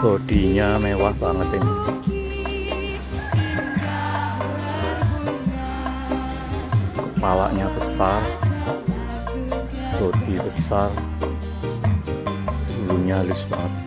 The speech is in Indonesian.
Bodinya mewah banget ini. Kepalanya besar, bodi besar, bulunya halus banget.